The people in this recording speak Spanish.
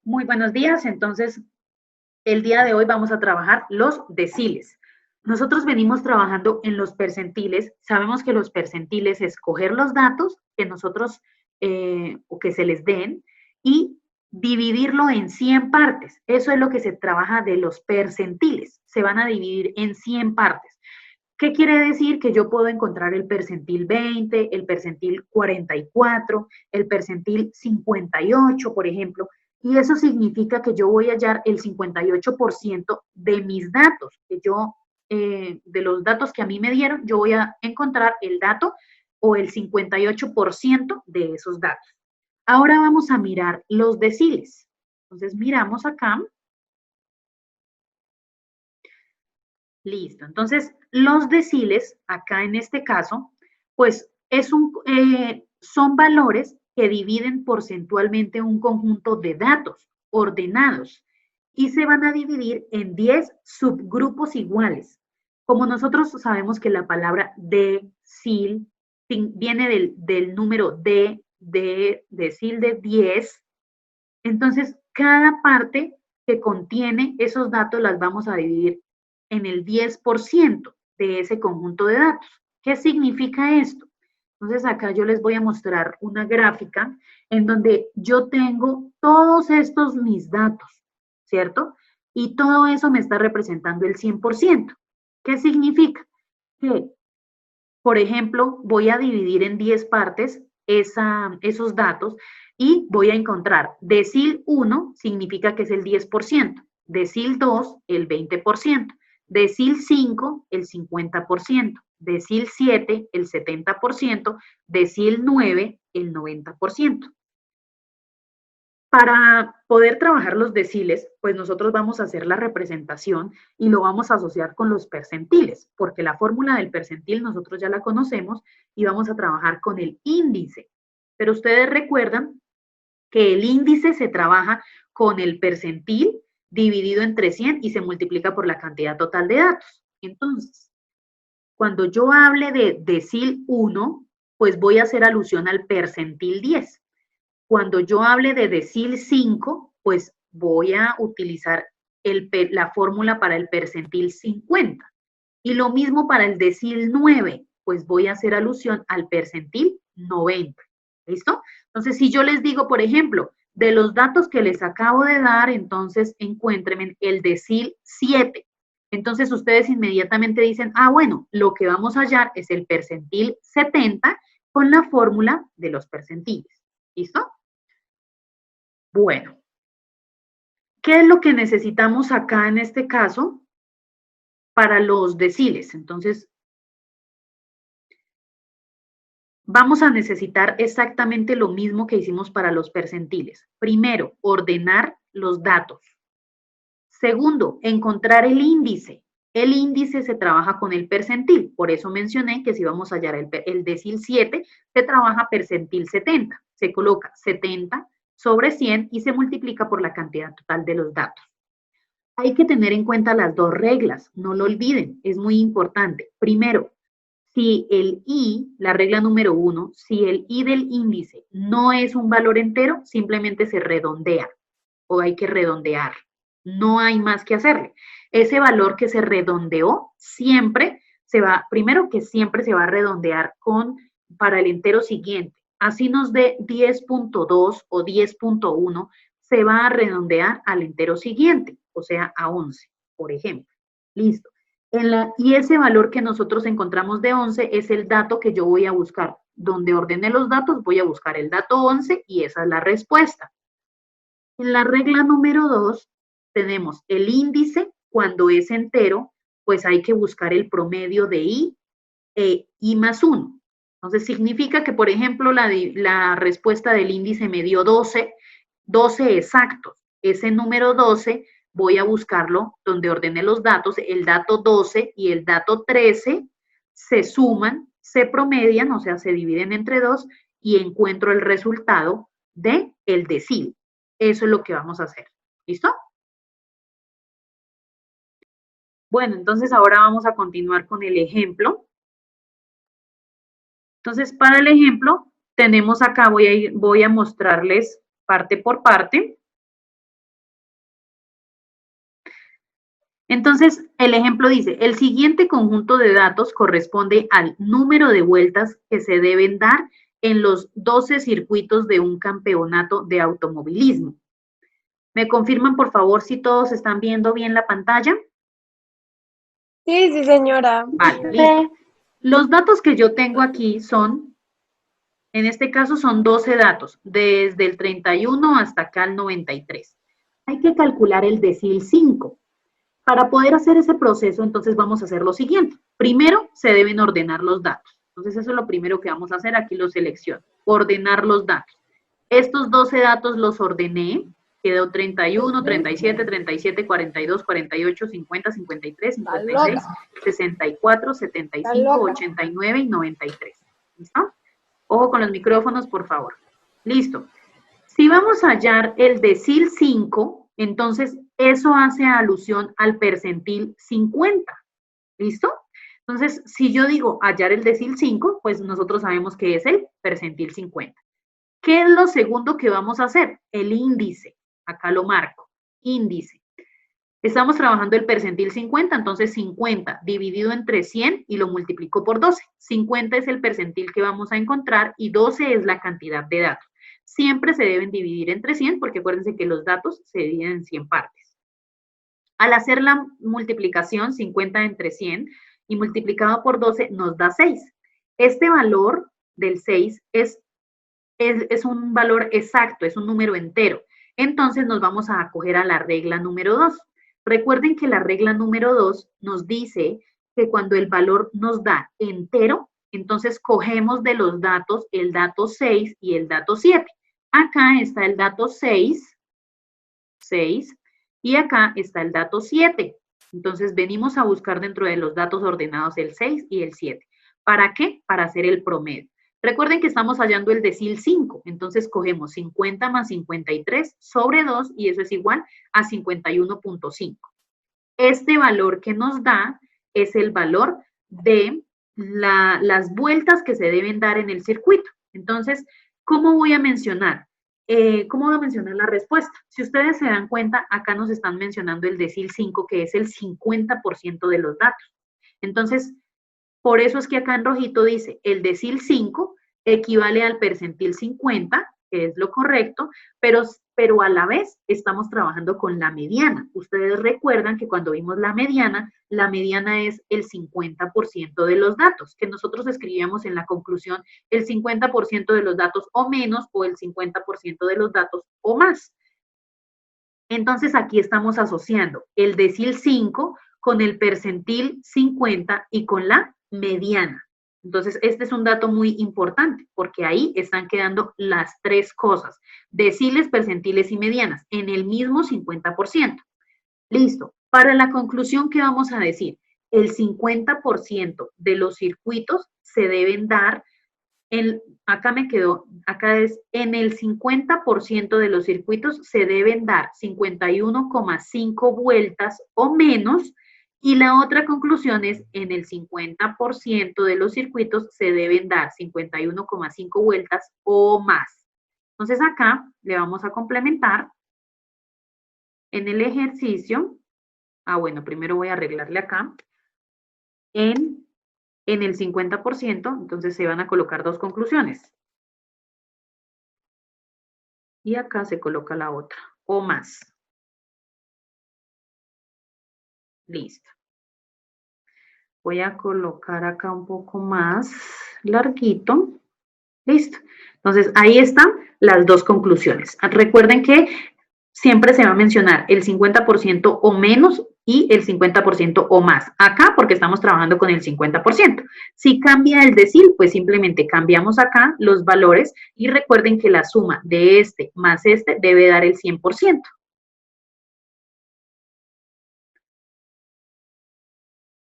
Muy buenos días. Entonces, el día de hoy vamos a trabajar los deciles. Nosotros venimos trabajando en los percentiles. Sabemos que los percentiles es coger los datos que nosotros o que se les den y dividirlo en 100 partes. Eso es lo que se trabaja de los percentiles. Se van a dividir en 100 partes. ¿Qué quiere decir? Que yo puedo encontrar el percentil 20, el percentil 44, el percentil 58, por ejemplo, y eso significa que yo voy a hallar el 58% de mis datos, de los datos que a mí me dieron, yo voy a encontrar el dato o el 58% de esos datos. Ahora vamos a mirar los deciles. Entonces miramos acá. Listo. Entonces, los deciles, acá en este caso, pues son valores que dividen porcentualmente un conjunto de datos ordenados y se van a dividir en 10 subgrupos iguales. Como nosotros sabemos que la palabra decil viene del número de decil de 10, entonces cada parte que contiene esos datos las vamos a dividir en el 10% de ese conjunto de datos. ¿Qué significa esto? Entonces acá yo les voy a mostrar una gráfica en donde yo tengo todos estos mis datos, ¿cierto? Y todo eso me está representando el 100%. ¿Qué significa? Que, por ejemplo, voy a dividir en 10 partes esos datos y voy a encontrar decil 1 significa que es el 10%, decil 2 el 20%, decil 5 el 50%, decil 7 el 70%, decil 9 el 90%. Para poder trabajar los deciles, pues nosotros vamos a hacer la representación y lo vamos a asociar con los percentiles, porque la fórmula del percentil nosotros ya la conocemos y vamos a trabajar con el índice. Pero ustedes recuerdan que el índice se trabaja con el percentil dividido entre 100 y se multiplica por la cantidad total de datos. Entonces, cuando yo hable de decil 1, pues voy a hacer alusión al percentil 10. Cuando yo hable de decil 5, pues voy a utilizar la fórmula para el percentil 50. Y lo mismo para el decil 9, pues voy a hacer alusión al percentil 90. ¿Listo? Entonces, si yo les digo, por ejemplo, de los datos que les acabo de dar, entonces encuéntrenme el decil 7. Entonces ustedes inmediatamente dicen, bueno, lo que vamos a hallar es el percentil 70 con la fórmula de los percentiles. ¿Listo? Bueno, ¿qué es lo que necesitamos acá en este caso para los deciles? Entonces, vamos a necesitar exactamente lo mismo que hicimos para los percentiles. Primero, ordenar los datos. Segundo, encontrar el índice. El índice se trabaja con el percentil, por eso mencioné que si vamos a hallar el decil 7, se trabaja percentil 70. Se coloca 70 sobre 100 y se multiplica por la cantidad total de los datos. Hay que tener en cuenta las dos reglas, no lo olviden, es muy importante. Primero, si el i, la regla número 1, si el i del índice no es un valor entero, simplemente se redondea o hay que redondear. No hay más que hacerle. Ese valor que se redondeó siempre se va, primero que siempre se va a redondear para el entero siguiente. Así nos dé 10.2 o 10.1, se va a redondear al entero siguiente, o sea, a 11, por ejemplo. Listo. Y ese valor que nosotros encontramos de 11 es el dato que yo voy a buscar. Donde ordene los datos, voy a buscar el dato 11 y esa es la respuesta. En la regla número 2 tenemos el índice, cuando es entero, pues hay que buscar el promedio de i e i más 1. Entonces significa que, por ejemplo, la respuesta del índice me dio 12 exactos. Ese número 12 voy a buscarlo donde ordené los datos, el dato 12 y el dato 13 se suman, se promedian, o sea, se dividen entre 2 y encuentro el resultado de el decil. Eso es lo que vamos a hacer. ¿Listo? Bueno, entonces ahora vamos a continuar con el ejemplo. Entonces, para el ejemplo, tenemos acá, voy a mostrarles parte por parte. Entonces, el ejemplo dice, el siguiente conjunto de datos corresponde al número de vueltas que se deben dar en los 12 circuitos de un campeonato de automovilismo. ¿Me confirman, por favor, si todos están viendo bien la pantalla? Sí, sí, señora. Vale, listo. Los datos que yo tengo aquí son, en este caso son 12 datos, desde el 31 hasta acá el 93. Hay que calcular el decil 5. Para poder hacer ese proceso, entonces vamos a hacer lo siguiente. Primero, se deben ordenar los datos. Entonces, eso es lo primero que vamos a hacer. Aquí lo selecciono. Ordenar los datos. Estos 12 datos los ordené. Quedó 31, 37, 37, 42, 48, 50, 53, 56, 64, 75, 89 y 93. ¿Listo? Ojo con los micrófonos, por favor. Listo. Si vamos a hallar el decil 5, entonces eso hace alusión al percentil 50. ¿Listo? Entonces, si yo digo hallar el decil 5, pues nosotros sabemos que es el percentil 50. ¿Qué es lo segundo que vamos a hacer? El índice. Acá lo marco. Índice. Estamos trabajando el percentil 50, entonces 50 dividido entre 100 y lo multiplico por 12. 50 es el percentil que vamos a encontrar y 12 es la cantidad de datos. Siempre se deben dividir entre 100 porque acuérdense que los datos se dividen en 100 partes. Al hacer la multiplicación 50 entre 100 y multiplicado por 12 nos da 6. Este valor del 6 es un valor exacto, es un número entero. Entonces nos vamos a acoger a la regla número 2. Recuerden que la regla número 2 nos dice que cuando el valor nos da entero, entonces cogemos de los datos el dato 6 y el dato 7. Acá está el dato 6, y acá está el dato 7. Entonces venimos a buscar dentro de los datos ordenados el 6 y el 7. ¿Para qué? Para hacer el promedio. Recuerden que estamos hallando el decil 5, entonces cogemos 50 más 53 sobre 2 y eso es igual a 51.5. Este valor que nos da es el valor de las vueltas que se deben dar en el circuito. Entonces, ¿cómo voy a mencionar? ¿Cómo voy a mencionar la respuesta? Si ustedes se dan cuenta, acá nos están mencionando el decil 5, que es el 50% de los datos. Entonces, por eso es que acá en rojito dice, el decil 5 equivale al percentil 50, que es lo correcto, pero a la vez estamos trabajando con la mediana. Ustedes recuerdan que cuando vimos la mediana es el 50% de los datos, que nosotros escribíamos en la conclusión el 50% de los datos o menos o el 50% de los datos o más. Entonces aquí estamos asociando el decil 5 con el percentil 50 y con la mediana. Entonces, este es un dato muy importante porque ahí están quedando las tres cosas, deciles, percentiles y medianas, en el mismo 50%. Listo. Para la conclusión, ¿qué vamos a decir? El 50% de los circuitos se deben dar, acá me quedó, acá es, en el 50% de los circuitos se deben dar 51,5 vueltas o menos. Y la otra conclusión es, en el 50% de los circuitos se deben dar 51,5 vueltas o más. Entonces acá le vamos a complementar en el ejercicio. Bueno, primero voy a arreglarle acá. En el 50%, entonces se van a colocar dos conclusiones. Y acá se coloca la otra, o más. Listo. Voy a colocar acá un poco más larguito. Listo. Entonces, ahí están las dos conclusiones. Recuerden que siempre se va a mencionar el 50% o menos y el 50% o más. Acá porque estamos trabajando con el 50%. Si cambia el decil, pues simplemente cambiamos acá los valores y recuerden que la suma de este más este debe dar el 100%.